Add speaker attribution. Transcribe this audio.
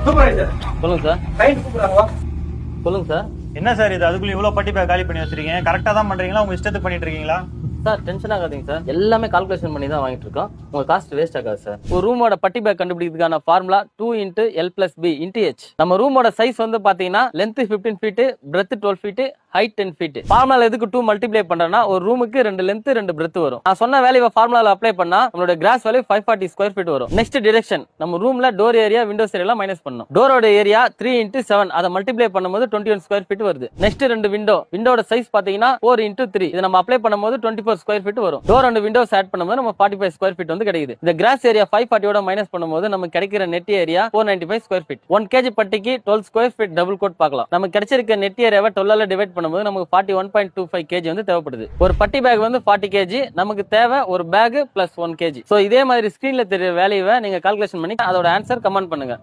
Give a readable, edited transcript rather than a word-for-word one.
Speaker 1: சொல்லுங்க சார். சொல்லுங்க சார்.
Speaker 2: என்ன சார் இது அதுக்குள்ள இவ்வளவு பட்டி காலி பண்ணி வச்சிருக்கீங்க? கரெக்டா தான் பண்றீங்களா? உங்க இஷ்டத்துக்கு பண்ணிட்டு இருக்கீங்களா?
Speaker 1: சார் டென்ஷன் ஆகாதீங்க சார். எல்லாமே கால்குலேஷன் பண்ணி தான் வாங்கிட்டு இருக்கோம். உங்க காஸ்ட் வேஸ்ட் ஆகாது சார். ஒரு ரூமோட பட்டி back கண்டுபிடிக்கிறதுக்கான formula 2 × L + B × H. நம்ம ரூமோட சைஸ் வந்து பாத்தீங்கன்னா length 15 feet, breadth 12 feet, height 10 feet. Formula எதுக்கு 2 மல்டிப்ளை பண்றேன்னா ஒரு ரூமுக்கு 2 லென்த் 2 பிரெத் வரும். நான் சொன்ன வேல்யூவை ஃபார்முலால அப்ளை பண்ணா நம்மளோட கிராஸ் வேல்யூ 540 ஸ்கொயர் ஃபீட் வரும். நெக்ஸ்ட் டிரெக்ஷன் நம்ம ரூம்ல door area, Windows area minus பண்ணணும். டோரோட ஏரியா 3 × 7 அதை மல்டிப்ளை பண்ணும்போது 21 ஸ்கொயர் ஃபீட் வருது. நெக்ஸ்ட் 2 விண்டோட சைஸ் பாத்தீங்கன்னா 4 × 3 இதை நம்ம அப்ளை பண்ணும்போது 24 ஸ்கொயர் ஃபீட் வரும். டோர் அண்ட் விண்டோஸ் ஆட் பண்ணும்போது நம்ம 45 ஸ்கொயர் ஃபீட் வந்து கிடைக்குது. இந்த கிராஸ் ஏரியா 540 ஓட மைனஸ் பண்ணும்போது நமக்கு கிடைக்கிற net area 495 square feet. 1 kg பட்டிக்கு 12 ஸ்கொயர் ஃபீட் டபுள் கோட் பார்க்கலாம். நமக்கு கிடைச்சிருக்க நெட் ஏரியாவை 12 ஆல டிவைட் பண்ணும்போது நமக்கு 41.25 kg வந்து தேவைப்படுது. ஒரு பட்டி பேக் வந்து 40 kg, நமக்கு தேவை ஒரு பேக் பிளஸ் 1 kg. சோ இதே மாதிரி ஸ்கிரீன்ல தெரியற வேல்யூவை நீங்க கால்குலேஷன் பண்ணி அதோட ஆன்சர் கமெண்ட் பண்ணுங்க.